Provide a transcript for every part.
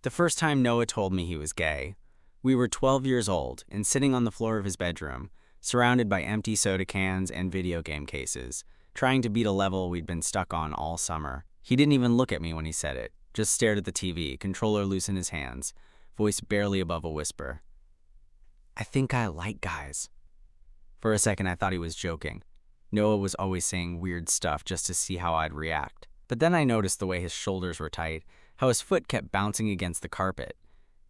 The first time Noah told me he was gay, we were 12 years old and sitting on the floor of his bedroom, surrounded by empty soda cans and video game cases, trying to beat a level we'd been stuck on all summer. He didn't even look at me when he said it, just stared at the TV, controller loose in his hands, voice barely above a whisper. I think I like guys. For a second, I thought he was joking. Noah was always saying weird stuff just to see how I'd react. But then I noticed the way his shoulders were tight, how his foot kept bouncing against the carpet.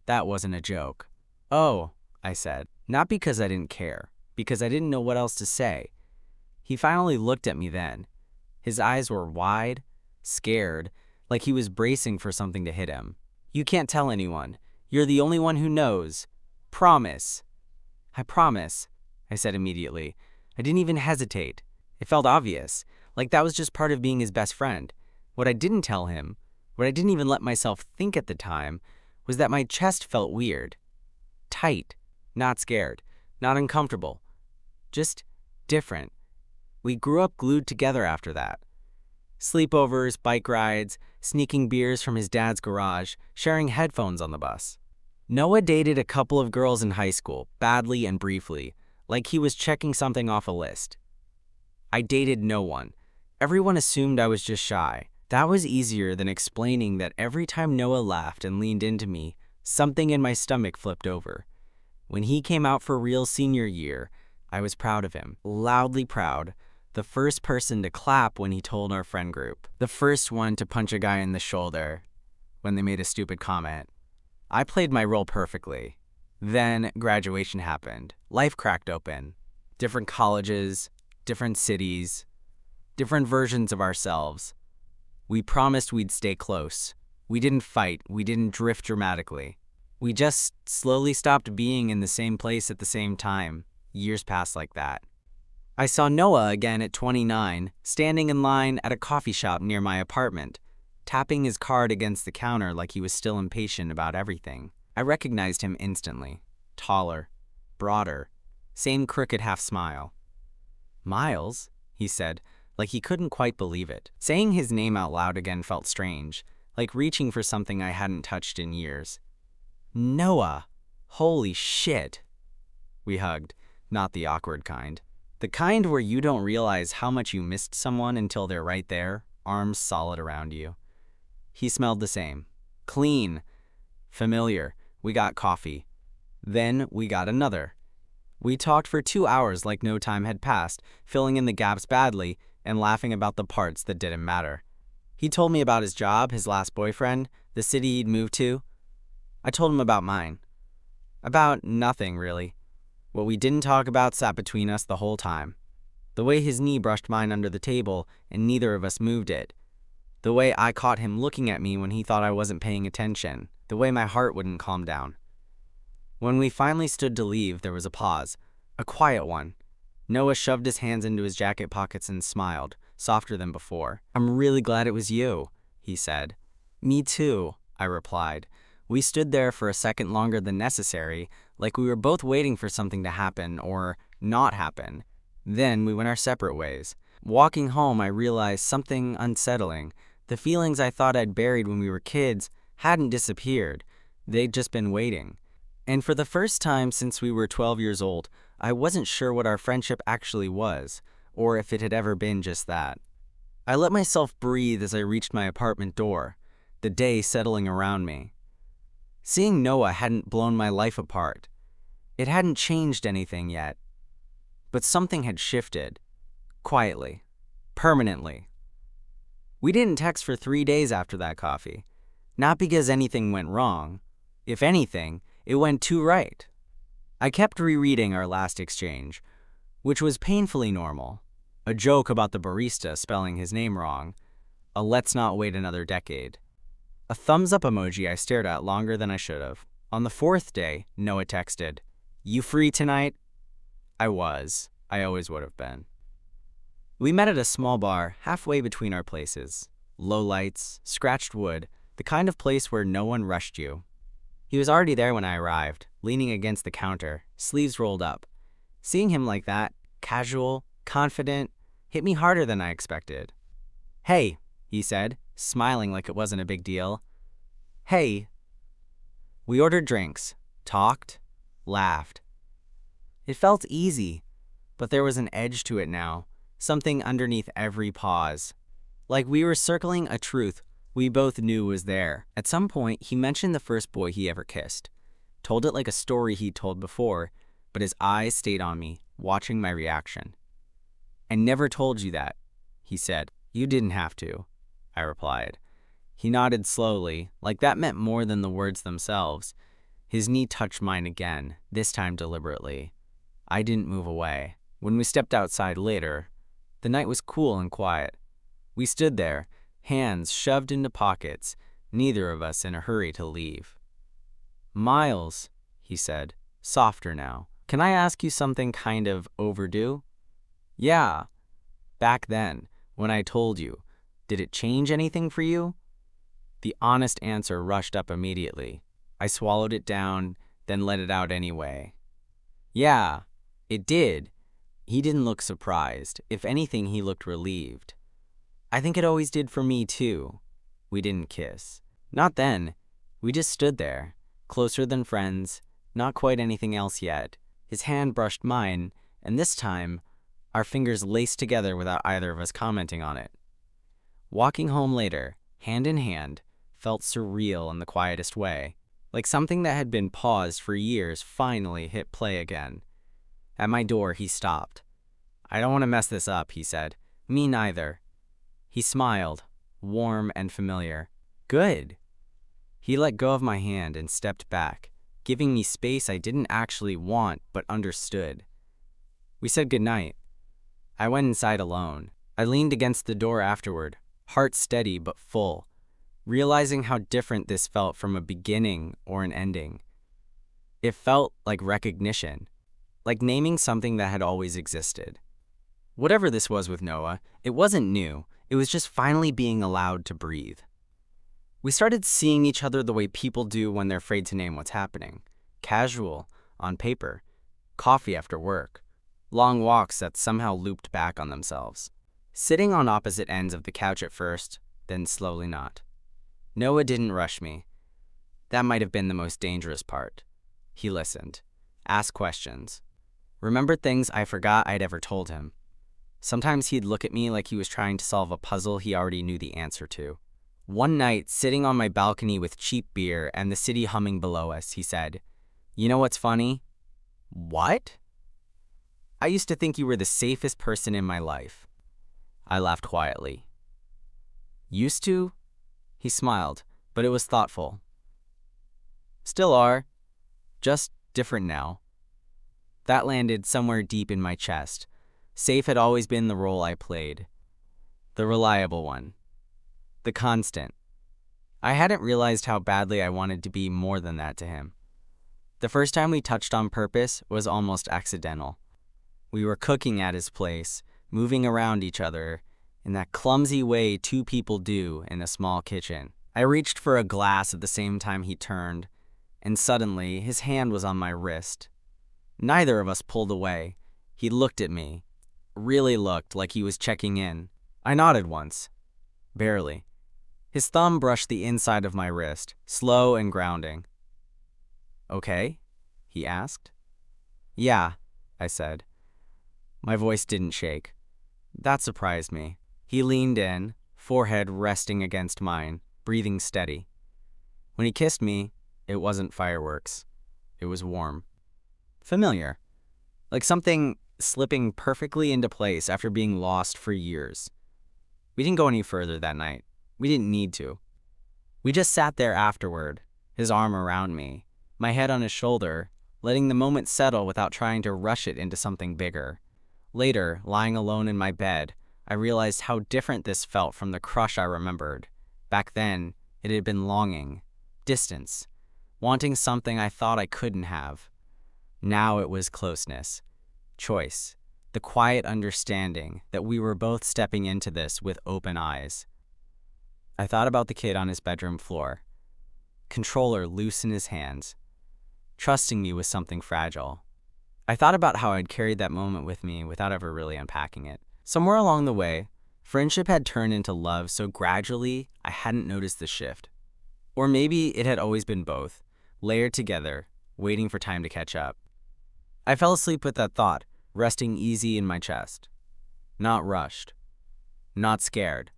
That wasn't a joke. Oh, I said, not because I didn't care, because I didn't know what else to say. He finally looked at me then. His eyes were wide, scared, like he was bracing for something to hit him. You can't tell anyone. You're the only one who knows. Promise. I promise, I said immediately. I didn't even hesitate. It felt obvious, like that was just part of being his best friend. What I didn't tell him, what I didn't even let myself think at the time, was that my chest felt weird. Tight, not scared, not uncomfortable, just different. We grew up glued together after that. Sleepovers, bike rides, sneaking beers from his dad's garage, sharing headphones on the bus. Noah dated a couple of girls in high school, badly and briefly, like he was checking something off a list. I dated no one. Everyone assumed I was just shy. That was easier than explaining that every time Noah laughed and leaned into me, something in my stomach flipped over. When he came out for real senior year, I was proud of him, loudly proud. The first person to clap when he told our friend group. The first one to punch a guy in the shoulder when they made a stupid comment. I played my role perfectly. Then graduation happened. Life cracked open. Different colleges, different cities, different versions of ourselves. We promised we'd stay close. We didn't fight. We didn't drift dramatically. We just slowly stopped being in the same place at the same time. Years passed like that. I saw Noah again at 29, standing in line at a coffee shop near my apartment, tapping his card against the counter like he was still impatient about everything. I recognized him instantly. Taller, broader, same crooked half smile. Miles, he said, like he couldn't quite believe it. Saying his name out loud again felt strange, like reaching for something I hadn't touched in years. Noah! Holy shit! We hugged, not the awkward kind. The kind where you don't realize how much you missed someone until they're right there, arms solid around you. He smelled the same. Clean. Familiar. We got coffee. Then we got another. We talked for 2 hours like no time had passed, filling in the gaps badly and laughing about the parts that didn't matter. He told me about his job, his last boyfriend, the city he'd moved to. I told him about mine. About nothing, really. What we didn't talk about sat between us the whole time. The way his knee brushed mine under the table and neither of us moved it. The way I caught him looking at me when he thought I wasn't paying attention. The way my heart wouldn't calm down. When we finally stood to leave, there was a pause. A quiet one. Noah shoved his hands into his jacket pockets and smiled, softer than before. I'm really glad it was you, he said. Me too, I replied. We stood there for a second longer than necessary, like we were both waiting for something to happen or not happen. Then we went our separate ways. Walking home, I realized something unsettling. The feelings I thought I'd buried when we were kids hadn't disappeared. They'd just been waiting. And for the first time since we were 12 years old, I wasn't sure what our friendship actually was, or if it had ever been just that. I let myself breathe as I reached my apartment door, the day settling around me. Seeing Noah hadn't blown my life apart. It hadn't changed anything yet. But something had shifted. Quietly. Permanently. We didn't text for 3 days after that coffee. Not because anything went wrong. If anything, it went too right. I kept rereading our last exchange, which was painfully normal. A joke about the barista spelling his name wrong. A let's not wait another decade. A thumbs up emoji I stared at longer than I should have. On the 4th day, Noah texted, "You free tonight?" I was. I always would have been. We met at a small bar halfway between our places. Low lights, scratched wood, the kind of place where no one rushed you. He was already there when I arrived, leaning against the counter, sleeves rolled up. Seeing him like that, casual, confident, hit me harder than I expected. "Hey," he said, smiling like it wasn't a big deal. "Hey." We ordered drinks, talked, laughed. It felt easy, but there was an edge to it now, something underneath every pause. Like we were circling a truth we both knew was there. At some point, he mentioned the first boy he ever kissed. Told it like a story he'd told before, but his eyes stayed on me, watching my reaction. "I never told you that," he said. "You didn't have to," I replied. He nodded slowly, like that meant more than the words themselves. His knee touched mine again, this time deliberately. I didn't move away. When we stepped outside later, the night was cool and quiet. We stood there, hands shoved into pockets, neither of us in a hurry to leave. "Miles," he said, softer now, "can I ask you something kind of overdue?" "Yeah. Back then, when I told you, did it change anything for you?" The honest answer rushed up immediately. I swallowed it down, then let it out anyway. "Yeah, it did." He didn't look surprised. If anything, he looked relieved. "I think it always did for me, too." We didn't kiss. Not then. We just stood there, closer than friends, not quite anything else yet. His hand brushed mine, and this time, our fingers laced together without either of us commenting on it. Walking home later, hand in hand, felt surreal in the quietest way, like something that had been paused for years finally hit play again. At my door, he stopped. "I don't want to mess this up," he said. "Me neither." He smiled, warm and familiar. "Good." He let go of my hand and stepped back, giving me space I didn't actually want but understood. We said goodnight. I went inside alone. I leaned against the door afterward, heart steady but full, realizing how different this felt from a beginning or an ending. It felt like recognition, like naming something that had always existed. Whatever this was with Noah, it wasn't new. It was just finally being allowed to breathe. We started seeing each other the way people do when they're afraid to name what's happening. Casual, on paper, coffee after work, long walks that somehow looped back on themselves. Sitting on opposite ends of the couch at first, then slowly not. Noah didn't rush me. That might have been the most dangerous part. He listened, asked questions, remembered things I forgot I'd ever told him. Sometimes he'd look at me like he was trying to solve a puzzle he already knew the answer to. One night, sitting on my balcony with cheap beer and the city humming below us, he said, "You know what's funny?" "What?" "I used to think you were the safest person in my life." I laughed quietly. "Used to?" He smiled, but it was thoughtful. "Still are. Just different now." That landed somewhere deep in my chest. Safe had always been the role I played. The reliable one. The constant. I hadn't realized how badly I wanted to be more than that to him. The first time we touched on purpose was almost accidental. We were cooking at his place, moving around each other, in that clumsy way two people do in a small kitchen. I reached for a glass at the same time he turned, and suddenly his hand was on my wrist. Neither of us pulled away. He looked at me. Really looked like he was checking in. I nodded once. Barely. His thumb brushed the inside of my wrist, slow and grounding. "Okay?" he asked. "Yeah," I said. My voice didn't shake. That surprised me. He leaned in, forehead resting against mine, breathing steady. When he kissed me, it wasn't fireworks. It was warm. Familiar. Like something slipping perfectly into place after being lost for years. We didn't go any further that night. We didn't need to. We just sat there afterward, his arm around me, my head on his shoulder, letting the moment settle without trying to rush it into something bigger. Later, lying alone in my bed, I realized how different this felt from the crush I remembered. Back then, it had been longing, distance, wanting something I thought I couldn't have. Now it was closeness, choice, the quiet understanding that we were both stepping into this with open eyes. I thought about the kid on his bedroom floor, controller loose in his hands, trusting me with something fragile. I thought about how I'd carried that moment with me without ever really unpacking it. Somewhere along the way, friendship had turned into love so gradually I hadn't noticed the shift. Or maybe it had always been both, layered together, waiting for time to catch up. I fell asleep with that thought, resting easy in my chest. Not rushed. Not scared.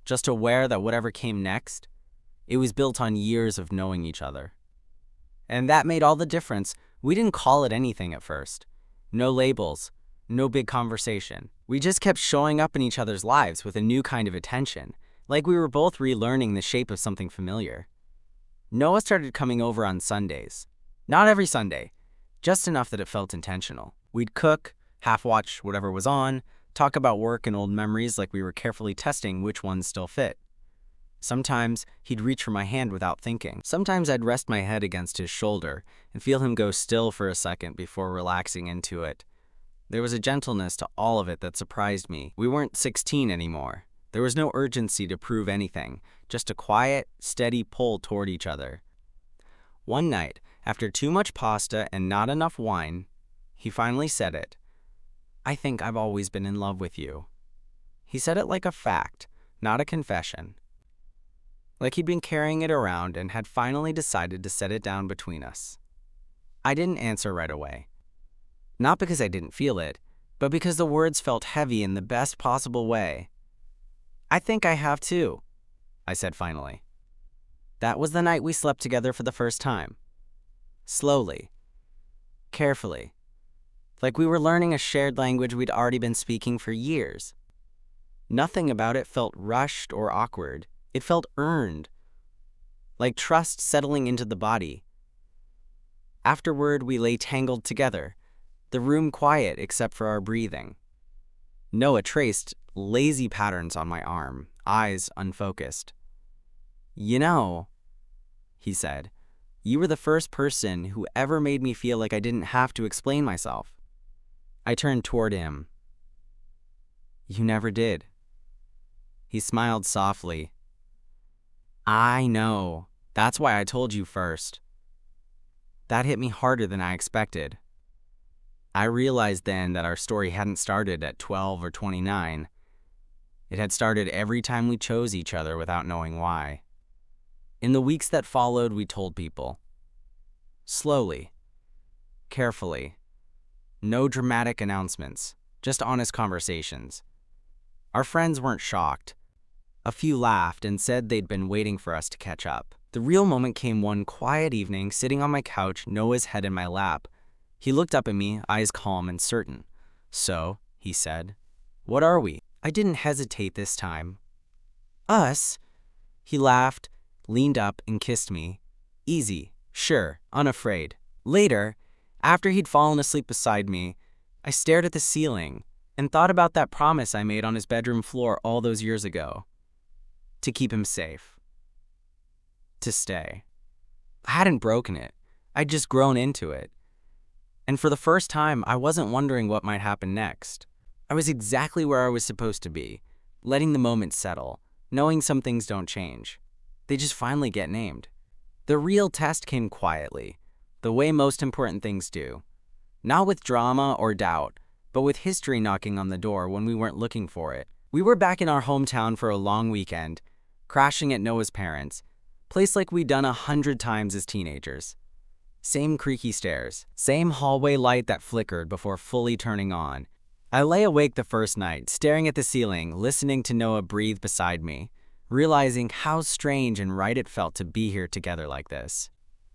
Just aware that whatever came next, it was built on years of knowing each other. And that made all the difference. We didn't call it anything at first. No labels, no big conversation. We just kept showing up in each other's lives with a new kind of attention, like we were both relearning the shape of something familiar. Noah started coming over on Sundays. Not every Sunday, just enough that it felt intentional. We'd cook, half-watch whatever was on, talk about work and old memories like we were carefully testing which ones still fit. Sometimes he'd reach for my hand without thinking. Sometimes I'd rest my head against his shoulder and feel him go still for a second before relaxing into it. There was a gentleness to all of it that surprised me. We weren't 16 anymore. There was no urgency to prove anything, just a quiet, steady pull toward each other. One night, after too much pasta and not enough wine, he finally said it. "I think I've always been in love with you." He said it like a fact, not a confession. Like he'd been carrying it around and had finally decided to set it down between us. I didn't answer right away. Not because I didn't feel it, but because the words felt heavy in the best possible way. "I think I have too," I said finally. That was the night we slept together for the first time. Slowly. Carefully. Like we were learning a shared language we'd already been speaking for years. Nothing about it felt rushed or awkward. It felt earned. Like trust settling into the body. Afterward, we lay tangled together, the room quiet except for our breathing. Noah traced lazy patterns on my arm, eyes unfocused. "You know," he said, "you were the first person who ever made me feel like I didn't have to explain myself." I turned toward him. "You never did." He smiled softly. "I know. That's why I told you first." That hit me harder than I expected. I realized then that our story hadn't started at 12 or 29. It had started every time we chose each other without knowing why. In the weeks that followed, we told people. Slowly. Carefully. No dramatic announcements, just honest conversations. Our friends weren't shocked. A few laughed and said they'd been waiting for us to catch up. The real moment came one quiet evening, sitting on my couch, Noah's head in my lap. He looked up at me, eyes calm and certain. "So," he said, "what are we?" I didn't hesitate this time. "Us?" He laughed, leaned up and kissed me. Easy, sure, unafraid. Later, after he'd fallen asleep beside me, I stared at the ceiling and thought about that promise I made on his bedroom floor all those years ago. To keep him safe. To stay. I hadn't broken it. I'd just grown into it. And for the first time, I wasn't wondering what might happen next. I was exactly where I was supposed to be, letting the moment settle, knowing some things don't change. They just finally get named. The real test came quietly, the way most important things do. Not with drama or doubt, but with history knocking on the door when we weren't looking for it. We were back in our hometown for a long weekend, crashing at Noah's parents', place like we'd done 100 times as teenagers. Same creaky stairs, same hallway light that flickered before fully turning on. I lay awake the first night, staring at the ceiling, listening to Noah breathe beside me, realizing how strange and right it felt to be here together like this.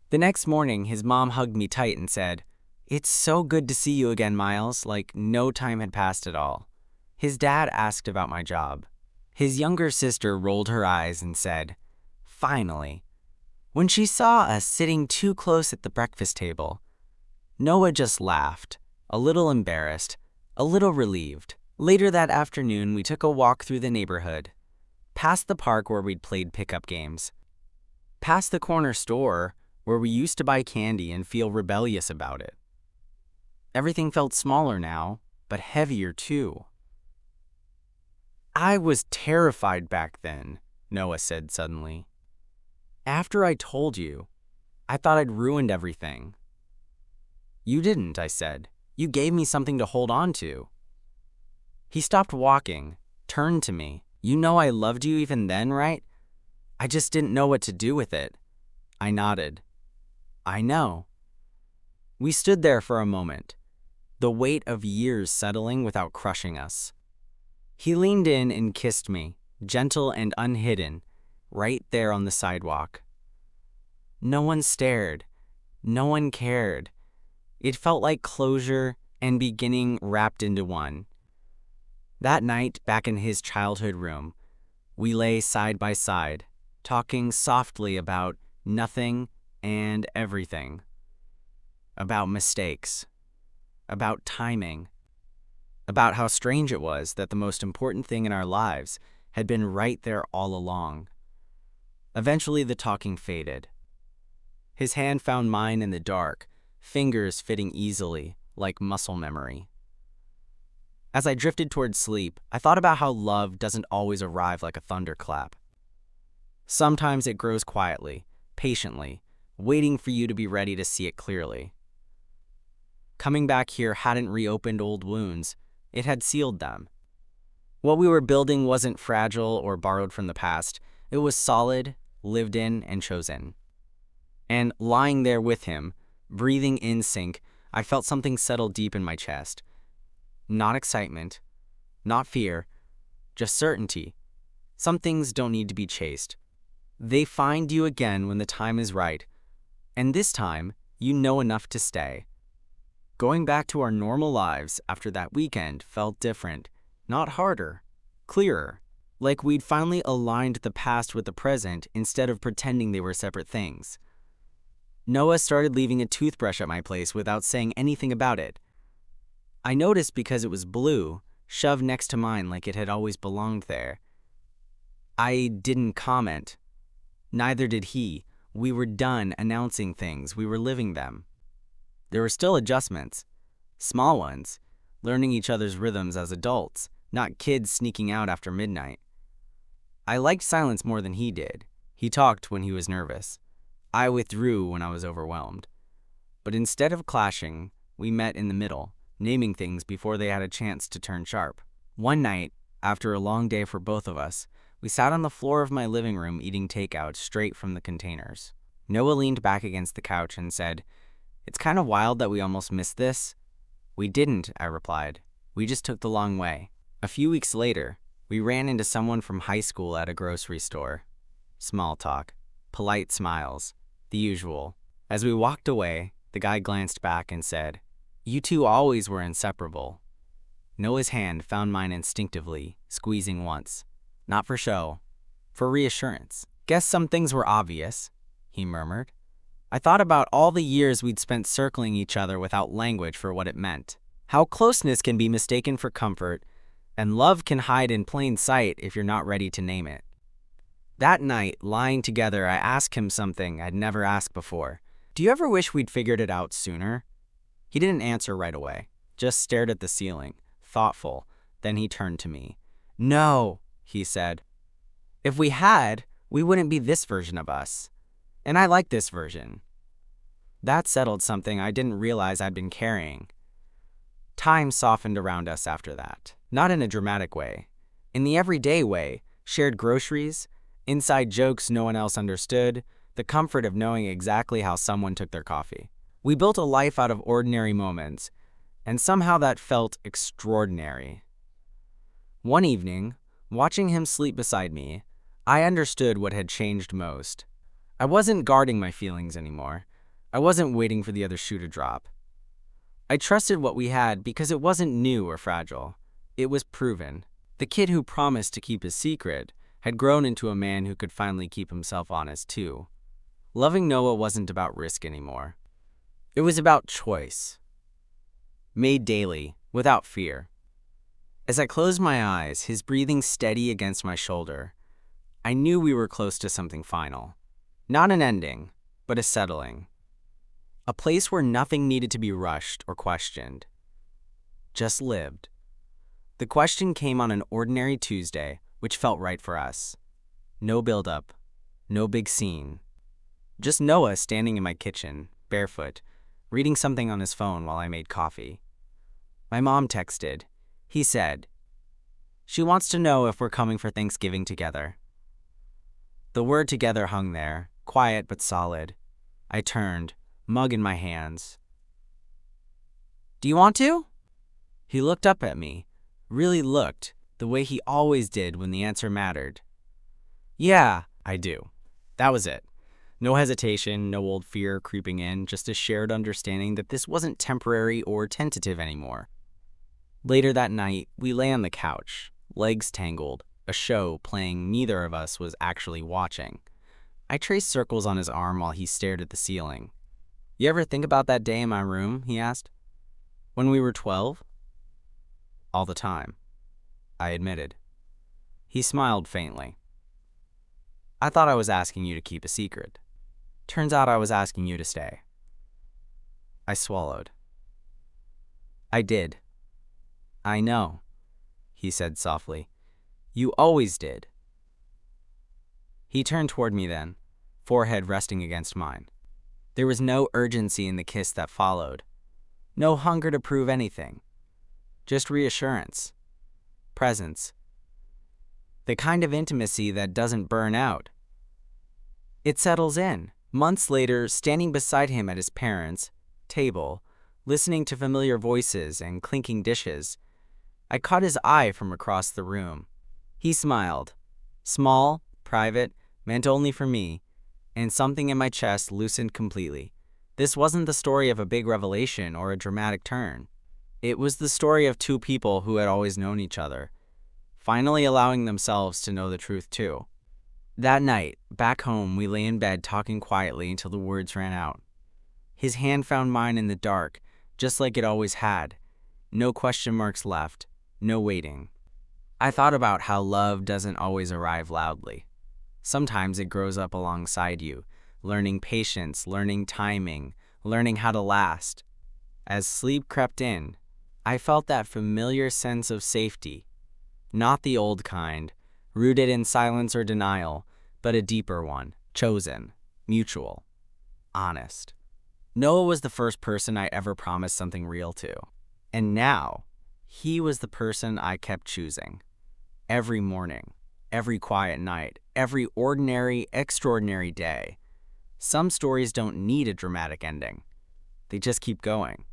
The next morning, his mom hugged me tight and said, "It's so good to see you again, Miles," like no time had passed at all. His dad asked about my job. His younger sister rolled her eyes and said, "Finally." When she saw us sitting too close at the breakfast table, Noah just laughed, a little embarrassed, a little relieved. Later that afternoon, we took a walk through the neighborhood, past the park where we'd played pickup games, past the corner store where we used to buy candy and feel rebellious about it. Everything felt smaller now, but heavier too. "I was terrified back then," Noah said suddenly. "After I told you, I thought I'd ruined everything." "You didn't," I said. "You gave me something to hold on to." He stopped walking, turned to me. "You know I loved you even then, right? I just didn't know what to do with it." I nodded. I know. We stood there for a moment, the weight of years settling without crushing us. He leaned in and kissed me, gentle and unhidden, right there on the sidewalk. No one stared. No one cared. It felt like closure and beginning wrapped into one. That night, back in his childhood room, we lay side by side, talking softly about nothing and everything. About mistakes. About timing. About how strange it was that the most important thing in our lives had been right there all along. Eventually, the talking faded. His hand found mine in the dark, fingers fitting easily, like muscle memory. As I drifted toward sleep, I thought about how love doesn't always arrive like a thunderclap. Sometimes it grows quietly, patiently, waiting for you to be ready to see it clearly. Coming back here hadn't reopened old wounds, it had sealed them. What we were building wasn't fragile or borrowed from the past, it was solid, lived in, and chosen. And lying there with him, breathing in sync, I felt something settle deep in my chest. Not excitement, not fear, just certainty. Some things don't need to be chased. They find you again when the time is right, and this time, you know enough to stay. Going back to our normal lives after that weekend felt different, not harder, clearer, like we'd finally aligned the past with the present instead of pretending they were separate things. Noah started leaving a toothbrush at my place without saying anything about it. I noticed because it was blue, shoved next to mine like it had always belonged there. I didn't comment. Neither did he. We were done announcing things, we were living them. There were still adjustments, small ones, learning each other's rhythms as adults, not kids sneaking out after midnight. I liked silence more than he did. He talked when he was nervous. I withdrew when I was overwhelmed. But instead of clashing, we met in the middle, naming things before they had a chance to turn sharp. One night, after a long day for both of us, we sat on the floor of my living room eating takeout straight from the containers. Noah leaned back against the couch and said, "It's kind of wild that we almost missed this." "We didn't," I replied. "We just took the long way." A few weeks later, we ran into someone from high school at a grocery store. Small talk, polite smiles, the usual. As we walked away, the guy glanced back and said, "You two always were inseparable." Noah's hand found mine instinctively, squeezing once. Not for show, for reassurance. "Guess some things were obvious," he murmured. I thought about all the years we'd spent circling each other without language for what it meant. How closeness can be mistaken for comfort, and love can hide in plain sight if you're not ready to name it. That night, lying together, I asked him something I'd never asked before. "Do you ever wish we'd figured it out sooner?" He didn't answer right away, just stared at the ceiling, thoughtful. Then he turned to me. "No," he said. "If we had, we wouldn't be this version of us. And I like this version." That settled something I didn't realize I'd been carrying. Time softened around us after that. Not in a dramatic way. In the everyday way, shared groceries, inside jokes no one else understood, the comfort of knowing exactly how someone took their coffee. We built a life out of ordinary moments, and somehow that felt extraordinary. One evening, watching him sleep beside me, I understood what had changed most. I wasn't guarding my feelings anymore. I wasn't waiting for the other shoe to drop. I trusted what we had because it wasn't new or fragile. It was proven. The kid who promised to keep his secret had grown into a man who could finally keep himself honest too. Loving Noah wasn't about risk anymore. It was about choice. Made daily, without fear. As I closed my eyes, his breathing steady against my shoulder, I knew we were close to something final. Not an ending, but a settling. A place where nothing needed to be rushed or questioned. Just lived. The question came on an ordinary Tuesday, which felt right for us. No build-up, no big scene. Just Noah standing in my kitchen, barefoot, reading something on his phone while I made coffee. My mom texted. He said, "She wants to know if we're coming for Thanksgiving together." The word together hung there, quiet but solid. I turned, mug in my hands. "Do you want to?" He looked up at me, really looked, the way he always did when the answer mattered. "Yeah, I do." That was it. No hesitation, no old fear creeping in, just a shared understanding that this wasn't temporary or tentative anymore. Later that night, we lay on the couch, legs tangled, a show playing neither of us was actually watching. I traced circles on his arm while he stared at the ceiling. "You ever think about that day in my room?" he asked. "When we were 12? "All the time," I admitted. He smiled faintly. "I thought I was asking you to keep a secret. Turns out I was asking you to stay." I swallowed. "I did." "I know," he said softly. "You always did." He turned toward me then, forehead resting against mine. There was no urgency in the kiss that followed. No hunger to prove anything. Just reassurance. Presence. The kind of intimacy that doesn't burn out. It settles in. Months later, standing beside him at his parents' table, listening to familiar voices and clinking dishes, I caught his eye from across the room. He smiled. Small, private, meant only for me, and something in my chest loosened completely. This wasn't the story of a big revelation or a dramatic turn. It was the story of two people who had always known each other, finally allowing themselves to know the truth too. That night, back home, we lay in bed talking quietly until the words ran out. His hand found mine in the dark, just like it always had. No question marks left, no waiting. I thought about how love doesn't always arrive loudly. Sometimes it grows up alongside you, learning patience, learning timing, learning how to last. As sleep crept in, I felt that familiar sense of safety. Not the old kind, rooted in silence or denial, but a deeper one, chosen, mutual, honest. Noah was the first person I ever promised something real to. And now, he was the person I kept choosing. Every morning, every quiet night, every ordinary, extraordinary day. Some stories don't need a dramatic ending. They just keep going.